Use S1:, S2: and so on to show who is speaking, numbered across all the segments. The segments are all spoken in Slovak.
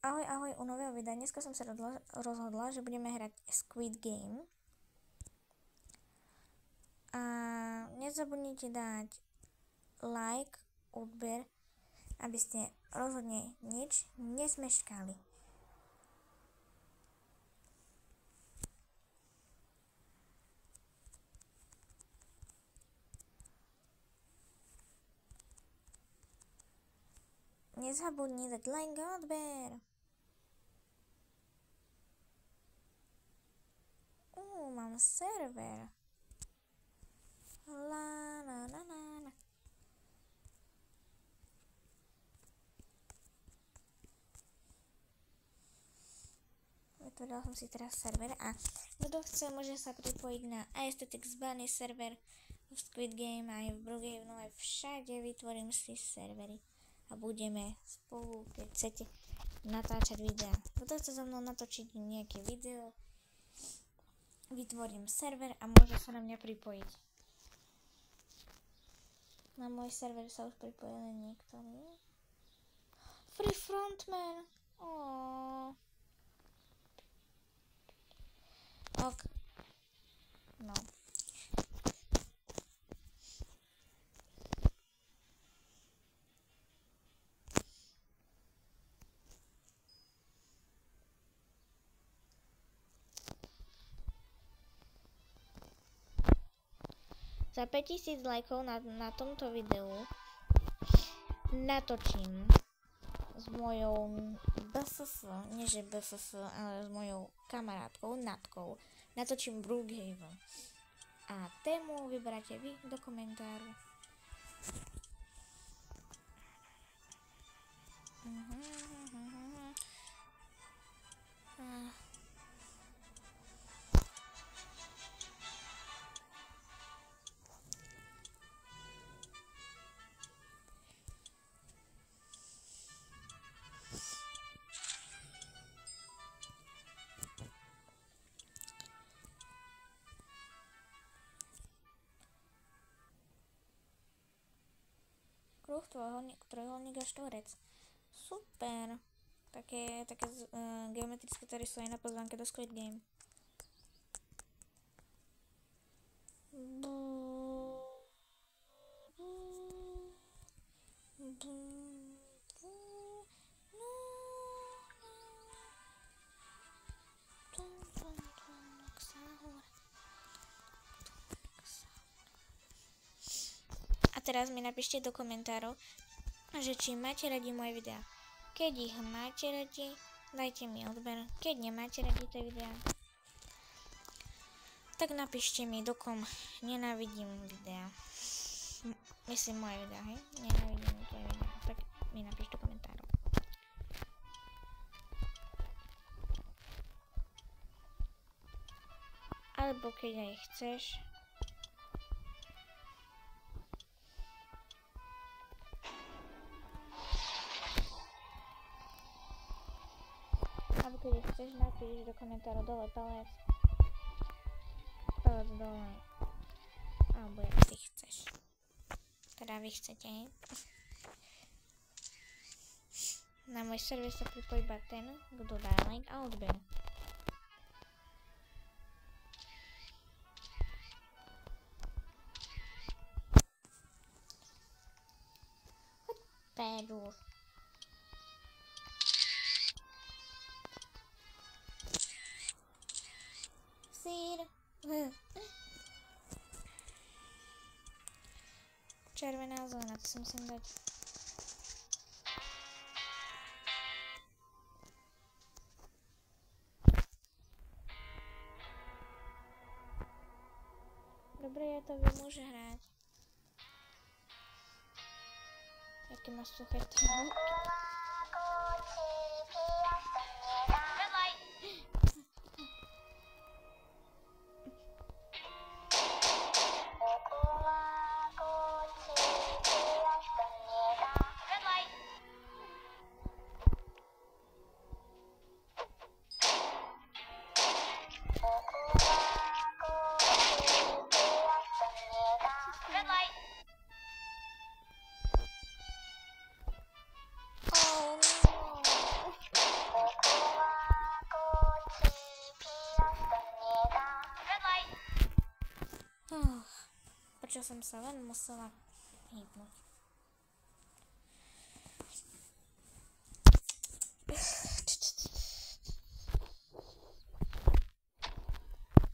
S1: Ahoj, ahoj u nového videa. Dneska som sa rozhodla, že budeme hrať Squid Game. A nezabudnite dať like, odber, aby ste rozhodne nič nesmeškali. Nezabudni dať like a odber. Mám server. La la la la la. Vytvorila som si teraz server a kto chce, môže sa pripojiť na Aesthetics Bunny server v Squid Game aj v Brookhaven, aj všade vytvorím si servery a budeme spolu, keď chcete, natáčať videa. Kto chce so mnou natočiť nejaké video, vytvorím server a môže sa na mňa pripojiť. Na môj server sa už pripojili niektorí. Free Frontman! Ok. No. Za 5000 lajkov na tomto videu natočím s mojou BFF, nie že BFF, ale s mojou kamarátkou Natkou, natočím Brookhaven. A tému vyberáte vy do komentáru. Kruh, trojuholník a štvorec. Super. Také geometrické, ktoré sú aj na pozvánke do Squid Game. Teraz mi napíšte do komentárov, že či máte radi moje videá. Keď ich máte radi, dajte mi odber. Keď nemáte radi tie videá, tak napíšte mi, dokom nenávidím videá. Myslím moje videá, hej? Nenávidím tie videá. Tak mi napíšte do komentárov. Alebo keď aj chceš, keď chceš, napíš do komentárov dole palec dole, alebo jak ty chceš, teda vy chcete, hej? Na môj server sa pripojí iba ten, kto dá like a odber. Peru. Červená zóna, to si musím dať. Dobre, ja to viem už hrať. Jaký má suché trhy. čo som sa len musela hýbnuť.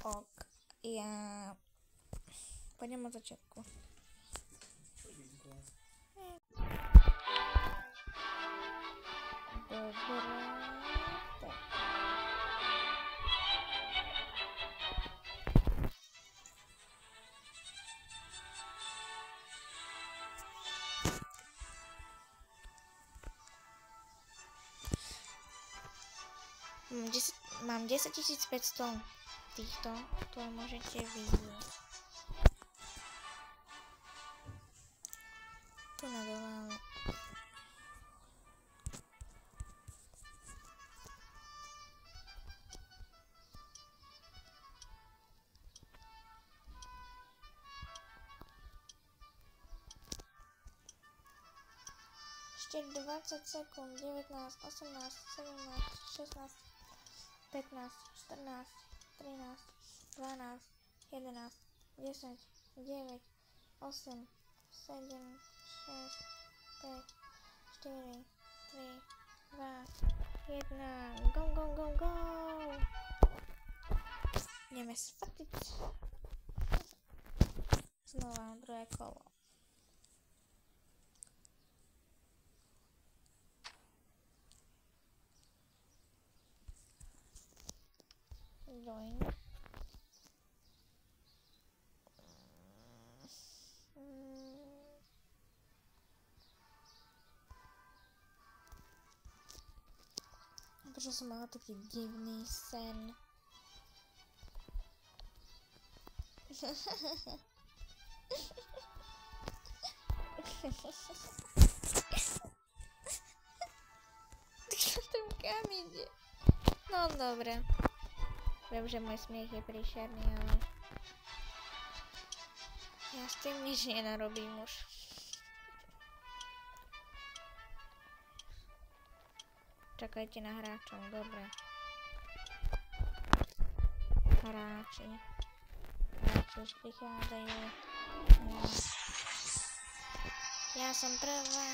S1: Ok, ja pôjdem od začiatku. Dobre, tak. Mám 10 500 týchto, ktoré môžete vidieť. Tu na dole, ale... Ešte 20 sekúnd, 19, 18, 17, 16, 15, 14, 13, 12, 11, 10, 9, 8, 7, 6, 5, 4, 3, 2, 1, go, go, go, go! Ideme sfatiť. Znova druhé kolo. Join. Prečo som mala taký divný sen? Tam kam ide? No dobre. Viem, že môj smiech je príšerný, ale ja s tým nič nenarobím už. Čakajte na hráčov, dobre. Hráči už prichádzajú. Ja som prvá.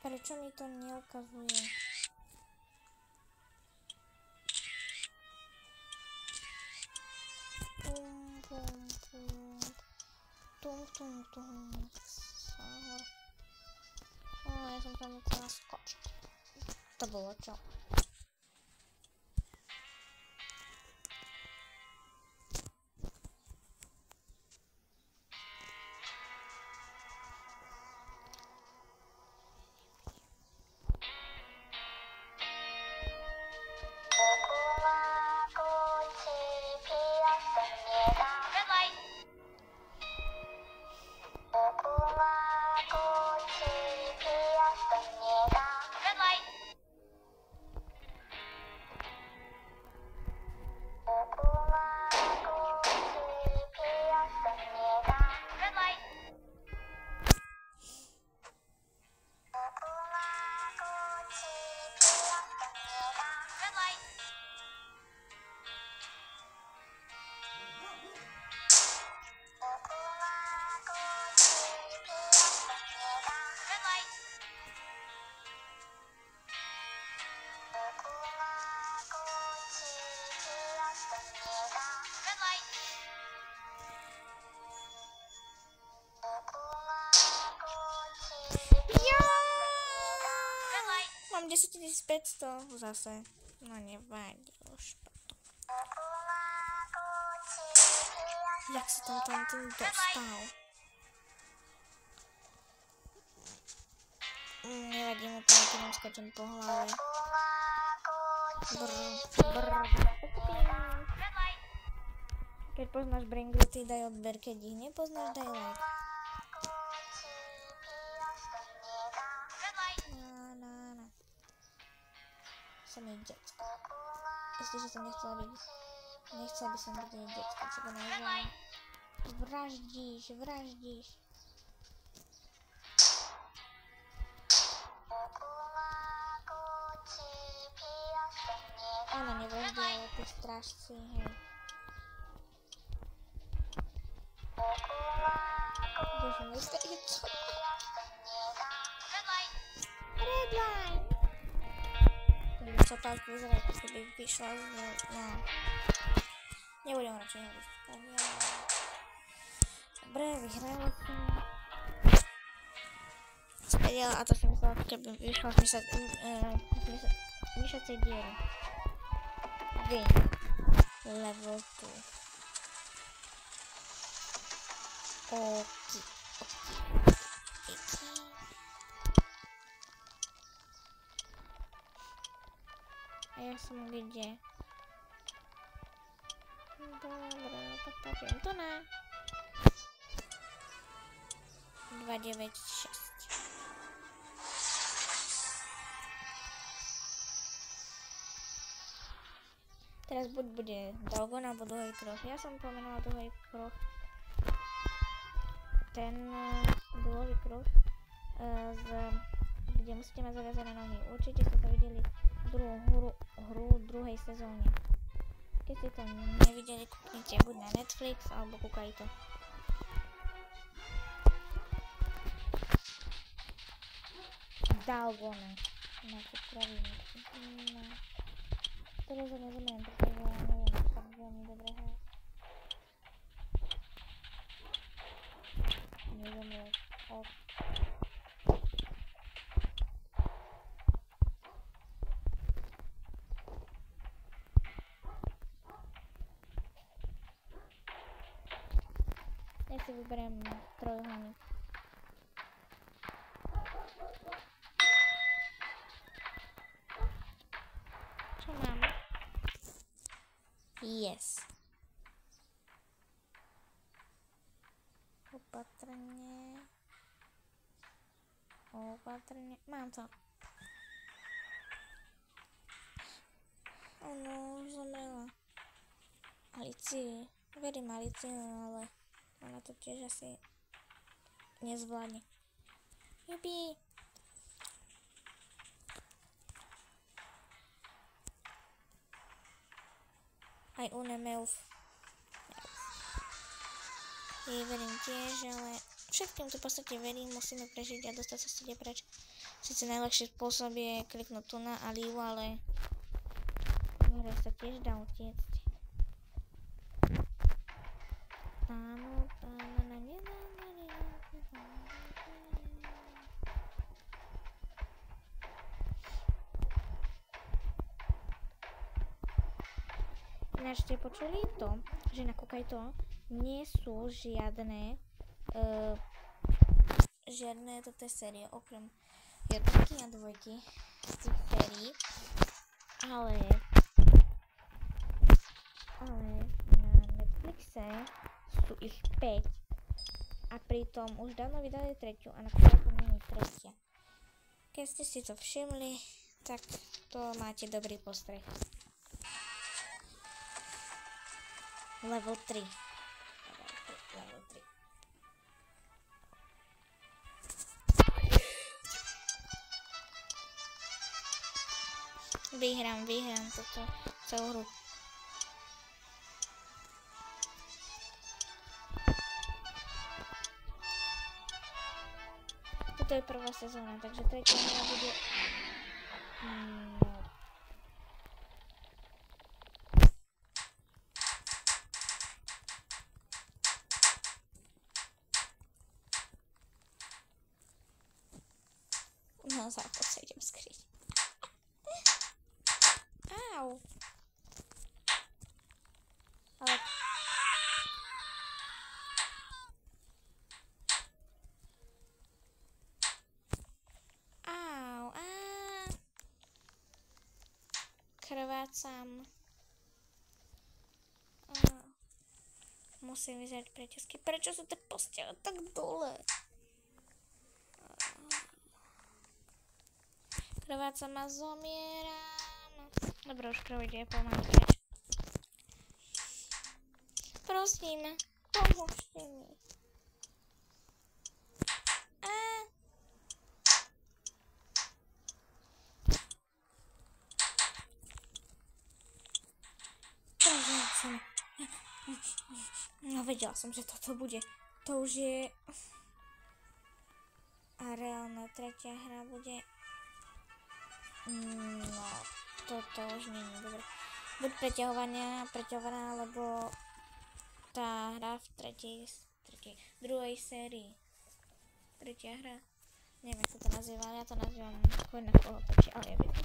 S1: Prečo mi to neukazuje? Pum, pum, pum. Tum, tum, tum. Sahor. Ja som tam musela skočiť. To bolo čo? Mám 10 500 zase. No nevadí už potom. Jak sa tam tým dostal? Nevadí mu to, keď skačem po hlave. Keď poznáš Bringluty, daj odber, keď ich nepoznáš, daj like. som jej decko. Jestliže som nechcela by som byť jej decko, čo to naozaj vraždíš. Ona nevraždí, ale tí strážci, hej. Bože môj, je co? Red line! Co tak vyzerá, ako keby vyšla z... no... Nebudem radšej hovoriť. Dobre, vyhrala som. Späť, a to som myslela, ako keby vyšla z myšacej diery. Game. Level 2. Oki. A ja som kde? Dobre, tak poviem to na 296. Teraz buď bude Dalgon alebo Dlhý kruh. Ja som pomenovala Dlhý kruh. Ten Dlhý kruh, kde musíte mať zaviazané nohy. Určite ste to videli druhú hru v druhej sezóne. Keď ste to nevideli, kúknite buď na Netflix alebo kúkaj to. Dalgona. Máte pravinu. Teraz ho nezomriem, pretože ja neviem, či tak veľmi dobre hrať. Nezomriem. Ja si vyberiem trojuholník. Čo mám? Yes. Opatrne. Mám to. Ono už zomrela. Alicii. Verím Alicii, ale ona to tiež asi nezvládne. Jupi! Aj Unemeuf. Jej verím tiež, ale všetkým tu v podstate verím, musíme prežiť a dostať sa stade preč. Sice najľahší spôsob je kliknúť tu na Aliu, ale v hre sa tiež dá utiecť. Ináč ste počuli to, že na Kukajto nie sú žiadne toto je série, okrem jednotky a dvojky z tých sérií, ale na Netflixe sú ich 5 a pritom už dávno vydali tretiu a na Kukajto nie je tretia. Keď ste si to všimli, tak to máte dobrý postreh. Level 3. Level 3. Vyhrám toto celú hru. Toto je prvá sezóna, takže tretia hra bude... No, západ sa idem skryť. Au. Ale... Au, krvácam. Musím vyzerať preťazky. Prečo sú tie postele tak dole? Krvácam a zomieram. No. Dobra, už prejde, mám hrať. Prosím, pomôžte mi. No vedela som, že toto bude. To už je... A reálna tretia hra bude... No, toto už nie je dobre. Buď preťahovaná, lebo tá hra v druhej sérii. Tretia hra. Neviem, ako to nazýva, ja to nazývam skôr na koho peči, ale ja viem.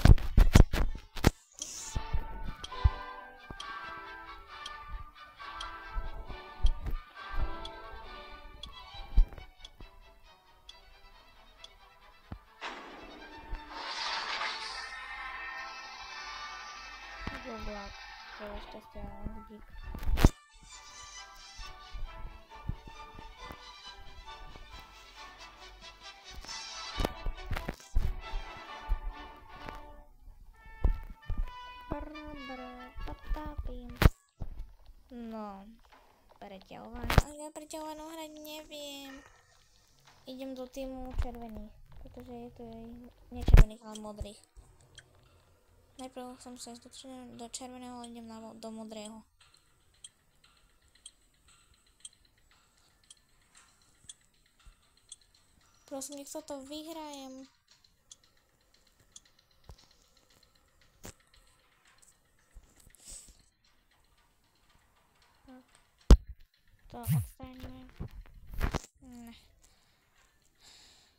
S1: Black, to je šťastie, dík. No, preťahovanú, ale ja preťahovanú hrať neviem. Idem do týmu červených, pretože je to nie červených, ale modrých. Najprv som sa do červeného, ale idem do modrého. Prosím, nech sa to vyhrajem. Tak. To odstránime. Ne.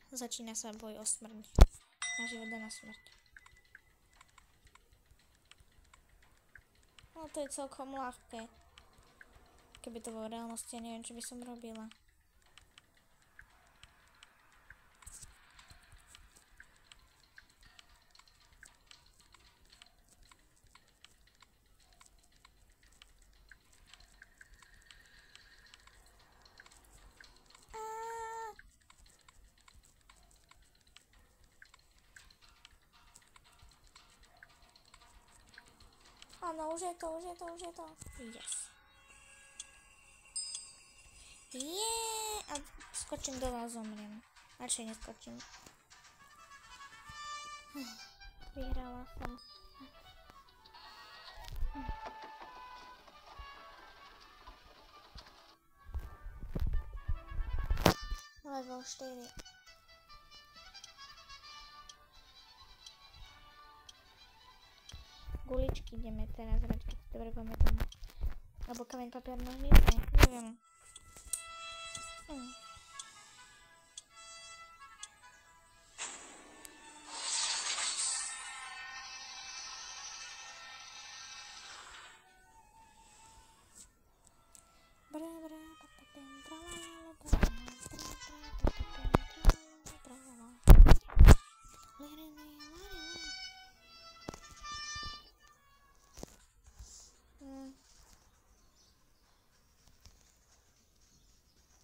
S1: Začína sa boj o smrť. Na život a na smrť. No to je celkom ľahké. Keby to bolo v reálnosti, ja neviem, čo by som robila. Áno, už je to. Yes. A skočím dole a zomriem. Radšej neskočím. Vyhrala som. Level 4. Guličky ideme teraz hrať, keď si dobre pamätám. Alebo kameň, papier, nožnice, neviem.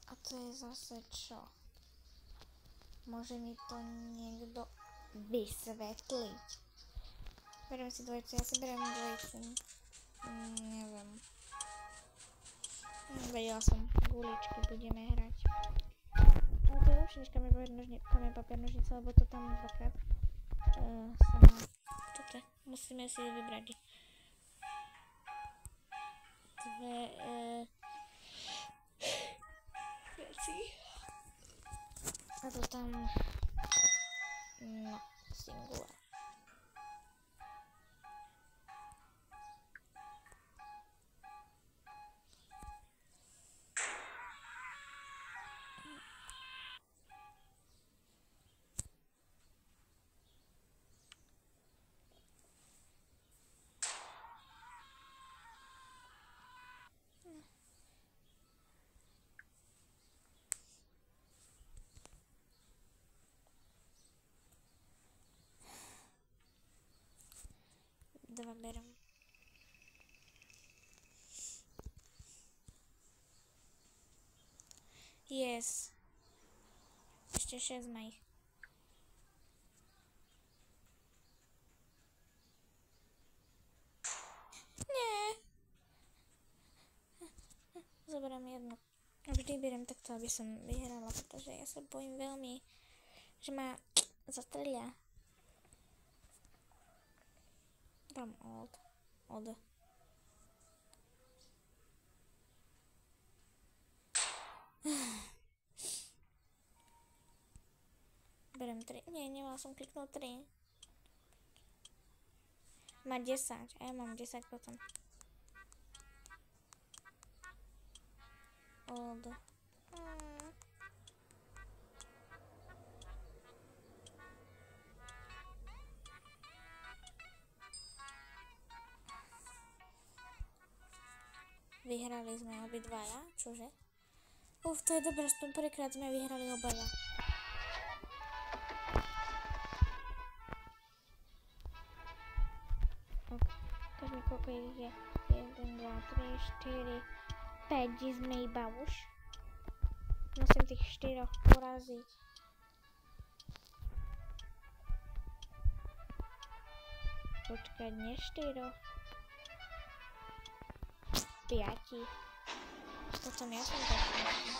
S1: A to je zase čo? Môže mi to niekto vysvetliť? Beriem si dvojicu, ja si beriem dvojicu. Neviem. Vedela som, guličky budeme hrať. Ale to je lepšie než kameň, papier, nožnice, lebo to tam dvakrát sa má. Toto, musíme si vybrať dve veci. A to tam, no, singular. Dva berem. Yes. Ešte 6 má ich. berem jednu. Vždy berem takto, aby som vyhrala, pretože ja sa bojím veľmi, že ma zastrelia. Dám old. Berem 3. Nie, nemal som kliknúť 3. Má 10 a ja mám 10 potom. Old. Vyhrali sme obidvaja, čože? To je dobré, aspoň prvýkrát sme vyhrali obaja. Tak koľko ich je? 1, 2, 3, 4, 5 sme iba už. Musím tých 4 poraziť. Počkať, nie 4. 5. Potom ja som tak šťastný.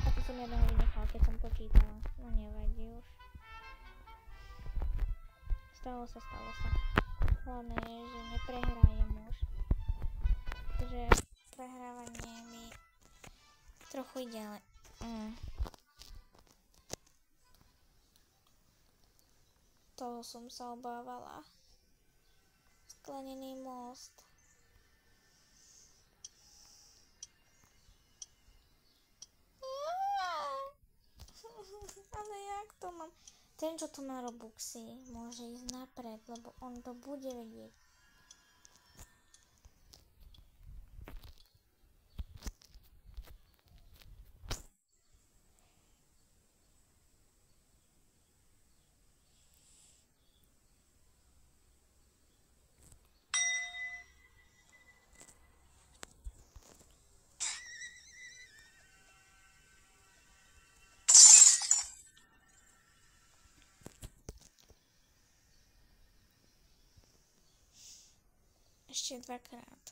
S1: A to som jedného vynechal, keď som počítala. No nevadí už. Stalo sa. Hlavné je, že neprehrajem už. Pretože prehrávanie mi trochu ide, ale... Toho som sa obávala. Sklenený most. Ale jak to mám? Ten, čo tu má Robuxy, môže ísť napred, lebo on to bude vedieť. Ešte 2-krát.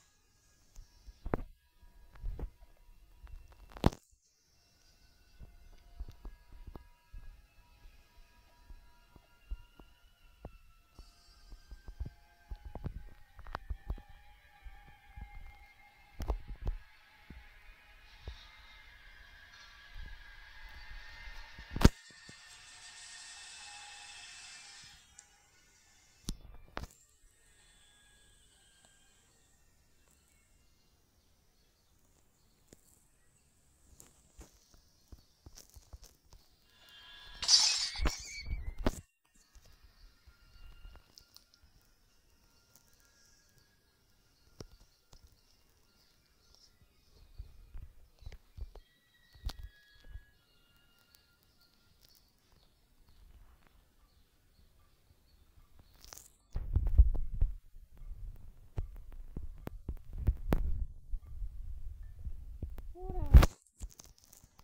S1: Ura.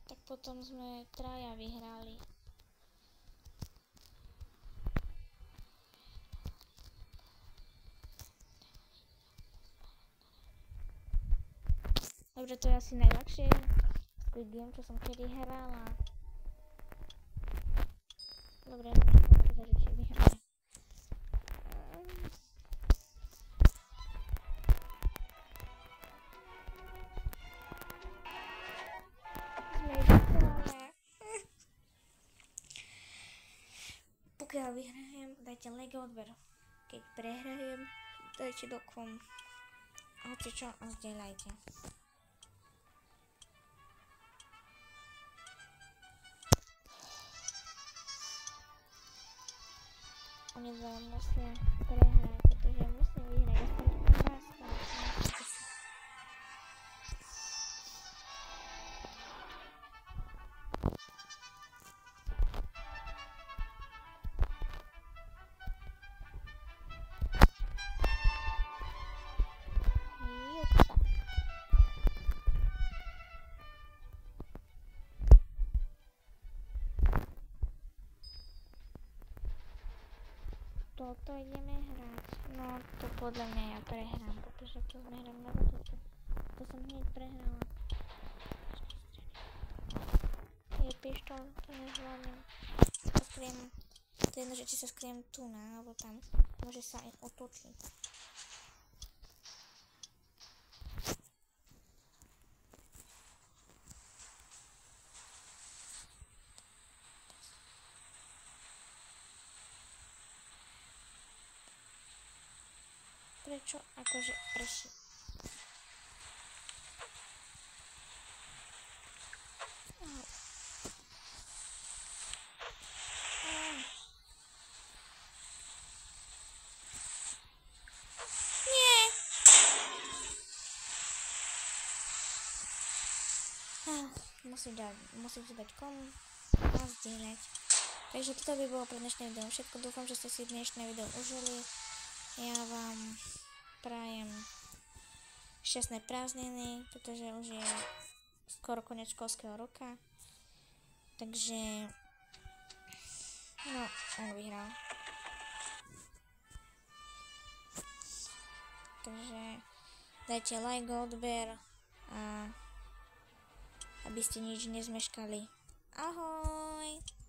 S1: Tak potom sme 3 vyhrali. Dobre, to je asi najľahšie Squid Game, čo som kedy hrala. Dobre, ja som povedať, že či vyhrali. Pokiaľ vyhrajem, dajte like a odber. Keď prehrajem, dajte do kom. Hocičo a zdieľajte. Oni dva musia prehrať, pretože musím vyhrať aspoň raz. Toto ideme hrať. No to podľa mňa ja prehrám, pretože to sme hrám na toto. to som hneď prehrala. Je pištol, to nezvládnem. Skriem, to je jedno, že či sa skriem tu na, alebo tam. Môže sa aj otočiť. Prečo? Akože prší. Nie! Musím si dať komu a zdieľať. Takže toto by bolo pre dnešné video všetko. Dúfam, že ste si dnešné video užili. Ja vám prajem šťastné prázdniny, pretože už je skoro koniec školského roka. Takže no, on vyhral. Takže dajte like, odber a aby ste nič nezmeškali. Ahoj!